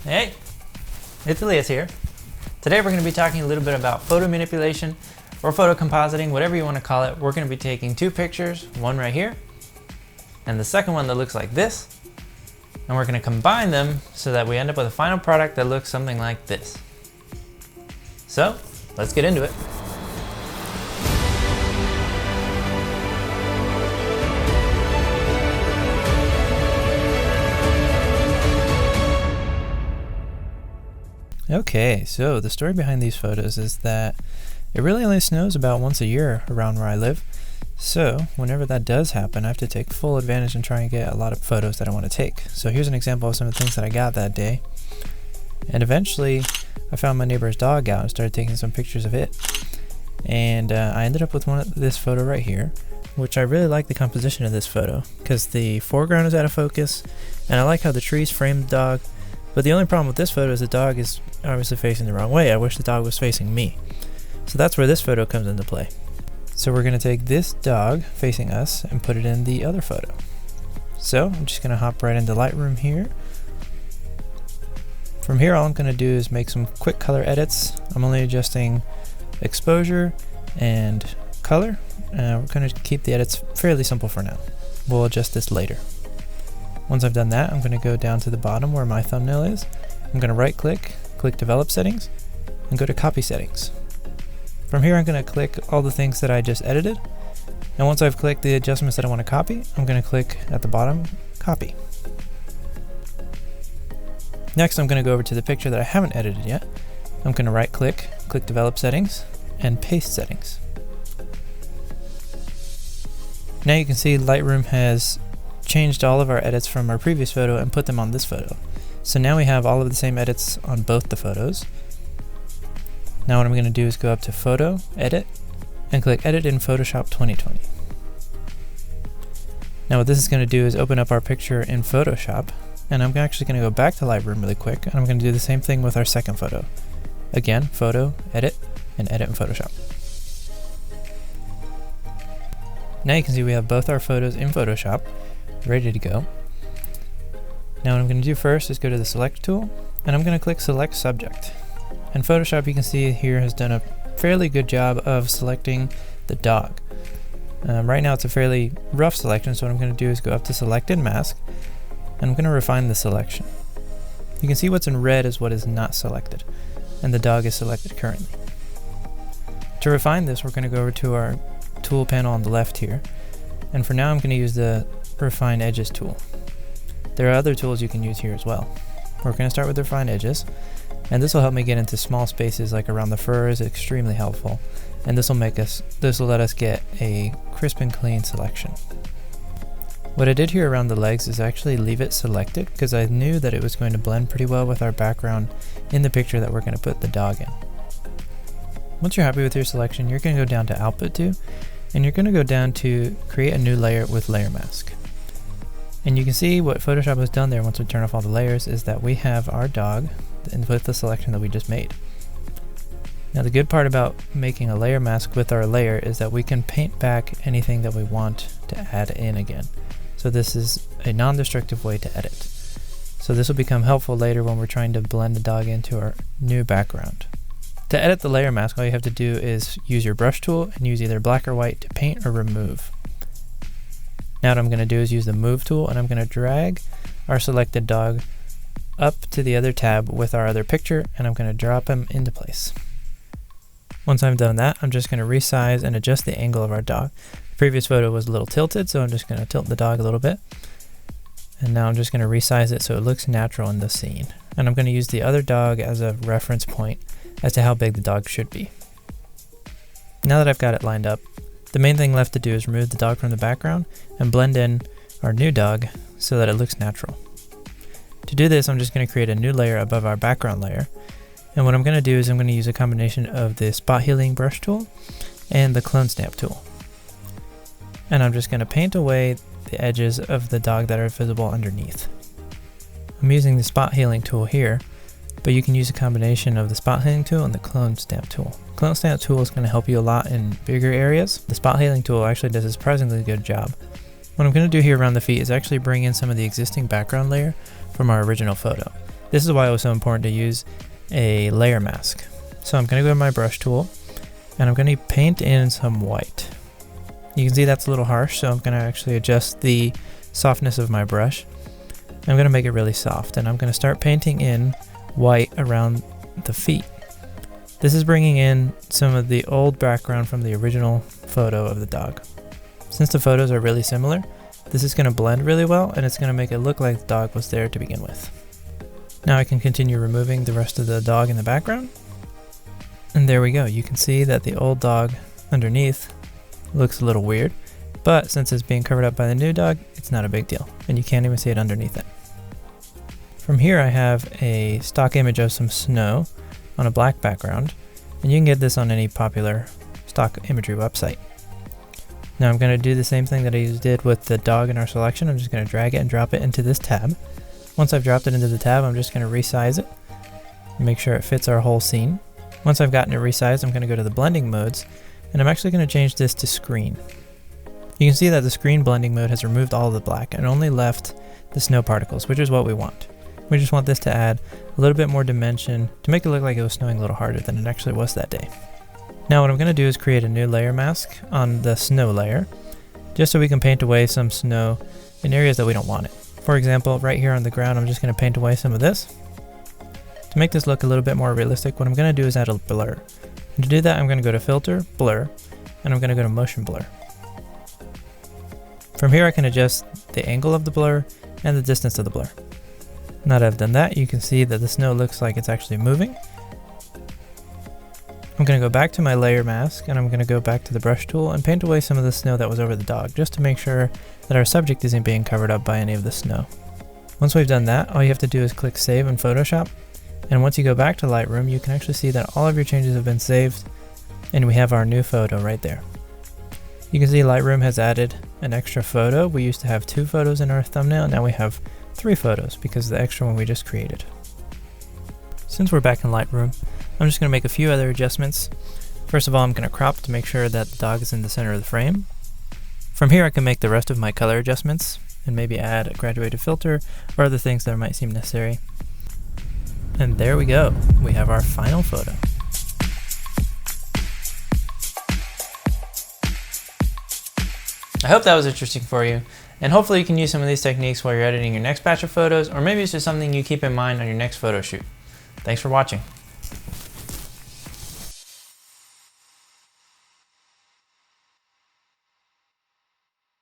Hey, it's Elias here. Today we're going to be talking a little bit about photo manipulation or photo compositing, whatever you want to call it. We're going to be taking two pictures, one right here, and the second one that looks like this, and we're going to combine them so that we end up with a final product that looks something like this. So, let's get into it. Okay, so the story behind these photos is that it really only snows about once a year around where I live. So whenever that does happen, I have to take full advantage and try and get a lot of photos that I want to take. So here's an example of some of the things that I got that day. And eventually I found my neighbor's dog out and started taking some pictures of it. And I ended up with this photo right here, which I really like the composition of this photo because the foreground is out of focus and I like how the trees frame the dog. But the only problem with this photo is the dog is obviously facing the wrong way. I wish the dog was facing me. So that's where this photo comes into play. So we're going to take this dog facing us and put it in the other photo. So I'm just going to hop right into Lightroom here. From here, all I'm going to do is make some quick color edits. I'm only adjusting exposure and color. We're going to keep the edits fairly simple for now. We'll adjust this later. Once I've done that, I'm going to go down to the bottom where my thumbnail is. I'm going to right click, click Develop Settings, and go to Copy Settings. From here, I'm going to click all the things that I just edited. And once I've clicked the adjustments that I want to copy, I'm going to click at the bottom, Copy. Next, I'm going to go over to the picture that I haven't edited yet. I'm going to right click, click Develop Settings, and Paste Settings. Now you can see Lightroom has changed all of our edits from our previous photo and put them on this photo. So now we have all of the same edits on both the photos. Now what I'm going to do is go up to Photo, Edit, and click Edit in Photoshop 2020. Now what this is going to do is open up our picture in Photoshop, and I'm actually going to go back to Lightroom really quick, and I'm going to do the same thing with our second photo. Again, Photo, Edit, and Edit in Photoshop. Now you can see we have both our photos in Photoshop, ready to go. Now what I'm going to do first is go to the Select tool, and I'm going to click Select Subject. And Photoshop, you can see here, has done a fairly good job of selecting the dog. Right now it's a fairly rough selection, so what I'm going to do is go up to Select and Mask, and I'm going to refine the selection. You can see what's in red is what is not selected, and the dog is selected currently. To refine this, we're going to go over to our tool panel on the left here, and for now I'm going to use the Refine Edges tool. There are other tools you can use here as well. We're going to start with Refine Edges, and this will help me get into small spaces like around the fur is extremely helpful, and this will let us get a crisp and clean selection. What I did here around the legs is actually leave it selected because I knew that it was going to blend pretty well with our background in the picture that we're going to put the dog in. Once you're happy with your selection, you're going to go down to Output 2, and you're going to go down to Create a New Layer with Layer Mask. And you can see what Photoshop has done there once we turn off all the layers is that we have our dog with the selection that we just made. Now the good part about making a layer mask with our layer is that we can paint back anything that we want to add in again. So this is a non-destructive way to edit. So this will become helpful later when we're trying to blend the dog into our new background. To edit the layer mask, all you have to do is use your brush tool and use either black or white to paint or remove. Now what I'm going to do is use the Move tool, and I'm going to drag our selected dog up to the other tab with our other picture, and I'm going to drop him into place. Once I've done that, I'm just going to resize and adjust the angle of our dog. The previous photo was a little tilted, so I'm just going to tilt the dog a little bit. And now I'm just going to resize it so it looks natural in the scene. And I'm going to use the other dog as a reference point as to how big the dog should be. Now that I've got it lined up, the main thing left to do is remove the dog from the background and blend in our new dog so that it looks natural. To do this, I'm just going to create a new layer above our background layer. And what I'm going to do is I'm going to use a combination of the Spot Healing brush tool and the Clone Stamp tool. And I'm just going to paint away the edges of the dog that are visible underneath. I'm using the Spot Healing tool here, but you can use a combination of the Spot Healing tool and the Clone Stamp tool. Clone Stamp tool is going to help you a lot in bigger areas. The Spot Healing tool actually does a surprisingly good job. What I'm going to do here around the feet is actually bring in some of the existing background layer from our original photo. This is why it was so important to use a layer mask. So I'm going to go to my brush tool and I'm going to paint in some white. You can see that's a little harsh, so I'm going to actually adjust the softness of my brush. I'm going to make it really soft, and I'm going to start painting in white around the feet. This is bringing in some of the old background from the original photo of the dog. Since the photos are really similar, this is going to blend really well, and it's going to make it look like the dog was there to begin with. Now I can continue removing the rest of the dog in the background. And there we go. You can see that the old dog underneath looks a little weird, but since it's being covered up by the new dog, it's not a big deal, and you can't even see it underneath it. From here I have a stock image of some snow on a black background, and you can get this on any popular stock imagery website. Now I'm going to do the same thing that I did with the dog in our selection. I'm just going to drag it and drop it into this tab. Once I've dropped it into the tab, I'm just going to resize it, make sure it fits our whole scene. Once I've gotten it resized, I'm going to go to the blending modes, and I'm actually going to change this to screen. You can see that the screen blending mode has removed all of the black and only left the snow particles, which is what we want. We just want this to add a little bit more dimension to make it look like it was snowing a little harder than it actually was that day. Now what I'm going to do is create a new layer mask on the snow layer, just so we can paint away some snow in areas that we don't want it. For example, right here on the ground, I'm just going to paint away some of this. To make this look a little bit more realistic, what I'm going to do is add a blur. And to do that, I'm going to go to Filter, Blur, and I'm going to go to Motion Blur. From here I can adjust the angle of the blur and the distance of the blur. Now that I've done that, you can see that the snow looks like it's actually moving. I'm going to go back to my layer mask, and I'm going to go back to the brush tool and paint away some of the snow that was over the dog, just to make sure that our subject isn't being covered up by any of the snow. Once we've done that, all you have to do is click Save in Photoshop, and once you go back to Lightroom, you can actually see that all of your changes have been saved, and we have our new photo right there. You can see Lightroom has added an extra photo. We used to have 2 photos in our thumbnail, now we have 3 photos because of the extra one we just created. Since we're back in Lightroom, I'm just going to make a few other adjustments. First of all, I'm going to crop to make sure that the dog is in the center of the frame. From here I can make the rest of my color adjustments and maybe add a graduated filter or other things that might seem necessary. And there we go, we have our final photo. I hope that was interesting for you, and hopefully you can use some of these techniques while you're editing your next batch of photos, or maybe it's just something you keep in mind on your next photo shoot. Thanks for watching.